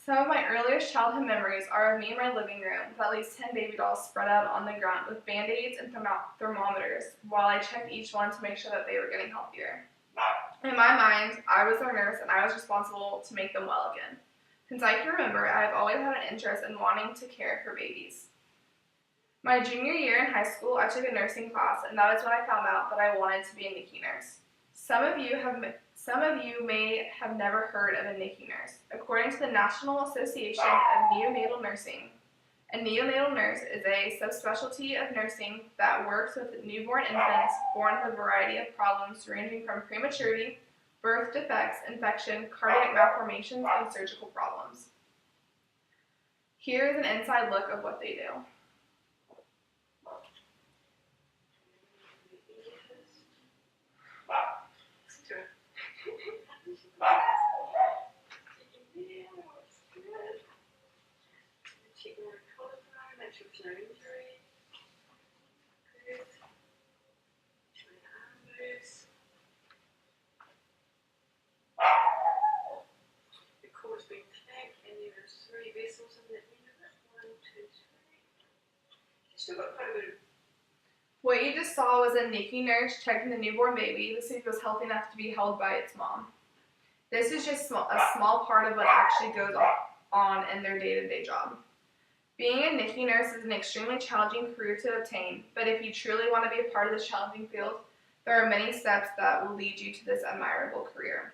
Some of my earliest childhood memories are of me in my living room with at least 10 baby dolls spread out on the ground with band-aids and thermometers while I checked each one to make sure that they were getting healthier. In my mind, I was their nurse and I was responsible to make them well again. Since I can remember, I have always had an interest in wanting to care for babies. My junior year in high school, I took a nursing class, and that is when I found out that I wanted to be a NICU nurse. Some of you may have never heard of a NICU nurse. According to the National Association of Neonatal Nursing, a neonatal nurse is a subspecialty of nursing that works with newborn infants born with a variety of problems ranging from prematurity, birth defects, infection, cardiac malformations, and surgical problems. Here is an inside look of what they do. What you just saw was a NICU nurse checking the newborn baby to see if it was healthy enough to be held by its mom. This is just a small part of what actually goes on in their day-to-day job. Being a NICU nurse is an extremely challenging career to obtain, but if you truly want to be a part of this challenging field, there are many steps that will lead you to this admirable career.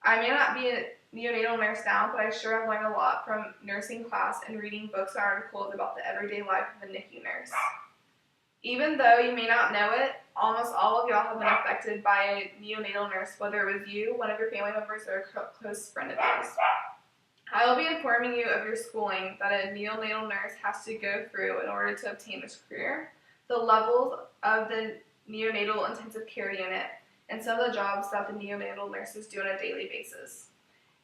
I may not be a neonatal nurse now, but I sure have learned a lot from nursing class and reading books and articles about the everyday life of a NICU nurse. Even though you may not know it, almost all of y'all have been affected by a neonatal nurse, whether it was you, one of your family members, or a close friend of yours. I will be informing you of your schooling that a neonatal nurse has to go through in order to obtain this career, the levels of the neonatal intensive care unit, and some of the jobs that the neonatal nurses do on a daily basis.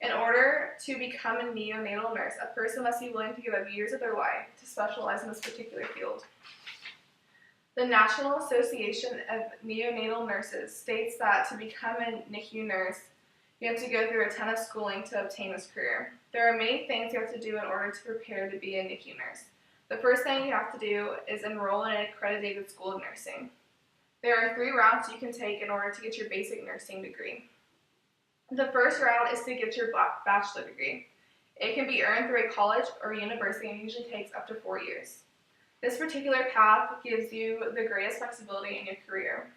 In order to become a neonatal nurse, a person must be willing to give up years of their life to specialize in this particular field. The National Association of Neonatal Nurses states that to become a NICU nurse, you have to go through a ton of schooling to obtain this career. There are many things you have to do in order to prepare to be a NICU nurse. The first thing you have to do is enroll in an accredited school of nursing. There are 3 routes you can take in order to get your basic nursing degree. The first route is to get your bachelor degree. It can be earned through a college or university and usually takes up to 4 years. This particular path gives you the greatest flexibility in your career.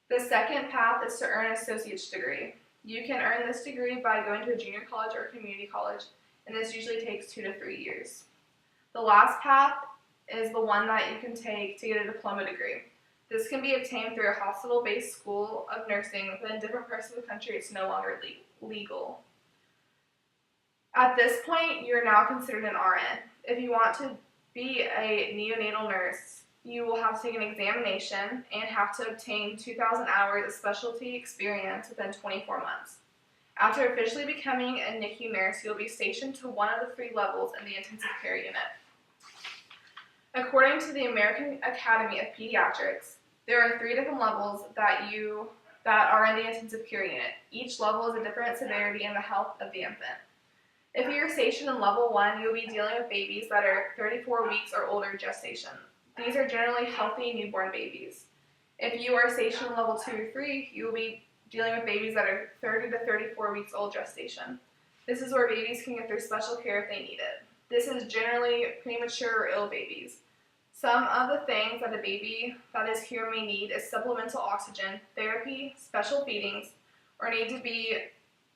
The second path is to earn an associate's degree. You can earn this degree by going to a junior college or community college, and this usually takes 2 to 3 years. The last path is the one that you can take to get a diploma degree. This can be obtained through a hospital-based school of nursing, but in different parts of the country it's no longer legal. At this point, you're now considered an RN. If you want to be a neonatal nurse, you will have to take an examination and have to obtain 2,000 hours of specialty experience within 24 months. After officially becoming a NICU nurse, you'll be stationed to one of the 3 levels in the intensive care unit. According to the American Academy of Pediatrics, there are 3 different levels that are in the intensive care unit. Each level is a different severity in the health of the infant. If you're stationed in level 1, you'll be dealing with babies that are 34 weeks or older gestation. These are generally healthy newborn babies. If you are stationed in level 2 or 3, you will be dealing with babies that are 30 to 34 weeks old gestation. This is where babies can get their special care if they need it. This is generally premature or ill babies. Some of the things that a baby that is here may need is supplemental oxygen, therapy, special feedings, or need to be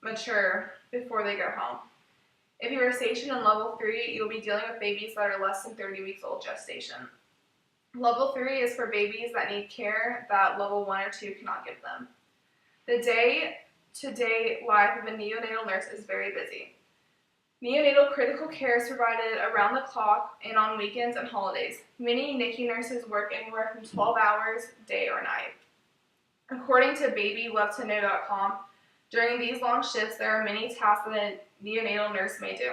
mature before they go home. If you are stationed in level 3, you'll be dealing with babies that are less than 30 weeks old gestation. Level 3 is for babies that need care that level 1 or 2 cannot give them. The day-to-day life of a neonatal nurse is very busy. Neonatal critical care is provided around the clock and on weekends and holidays. Many NICU nurses work anywhere from 12 hours, day or night. According to BabyLoveToKnow.com, during these long shifts, there are many tasks that a neonatal nurse may do.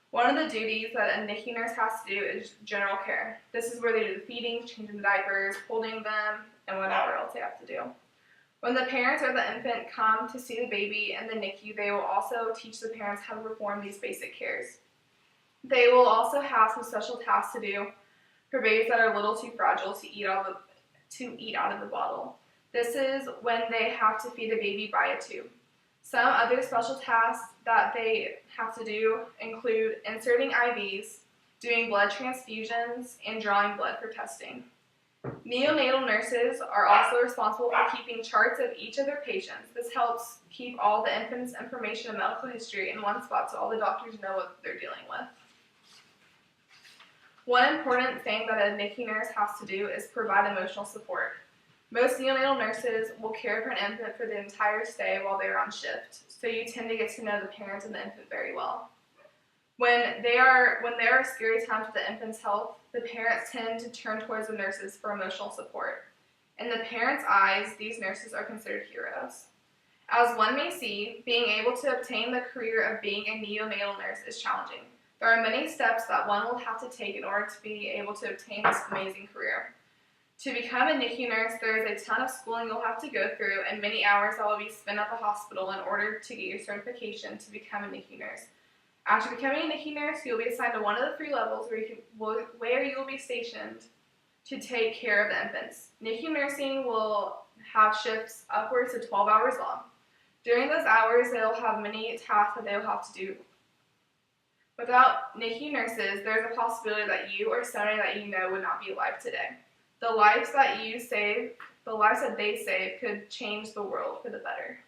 One of the duties that a NICU nurse has to do is general care. This is where they do the feeding, changing the diapers, holding them, and whatever else they have to do. When the parents or the infant come to see the baby in the NICU, they will also teach the parents how to perform these basic cares. They will also have some special tasks to do for babies that are a little too fragile to eat out of the bottle. This is when they have to feed a baby by a tube. Some other special tasks that they have to do include inserting IVs, doing blood transfusions, and drawing blood for testing. Neonatal nurses are also responsible for keeping charts of each of their patients. This helps keep all the infant's information and medical history in one spot so all the doctors know what they're dealing with. One important thing that a NICU nurse has to do is provide emotional support. Most neonatal nurses will care for an infant for the entire stay while they're on shift, so you tend to get to know the parents and the infant very well. When there are scary times with the infant's health, the parents tend to turn towards the nurses for emotional support. In the parents' eyes, these nurses are considered heroes. As one may see, being able to obtain the career of being a neonatal nurse is challenging. There are many steps that one will have to take in order to be able to obtain this amazing career. To become a NICU nurse, there is a ton of schooling you'll have to go through and many hours that will be spent at the hospital in order to get your certification to become a NICU nurse. After becoming a NICU nurse, you'll be assigned to one of the 3 levels where you will be stationed to take care of the infants. NICU nursing will have shifts upwards to 12 hours long. During those hours, they'll have many tasks that they'll have to do. Without NICU nurses, there's a possibility that you or somebody that you know would not be alive today. The lives that they save could change the world for the better.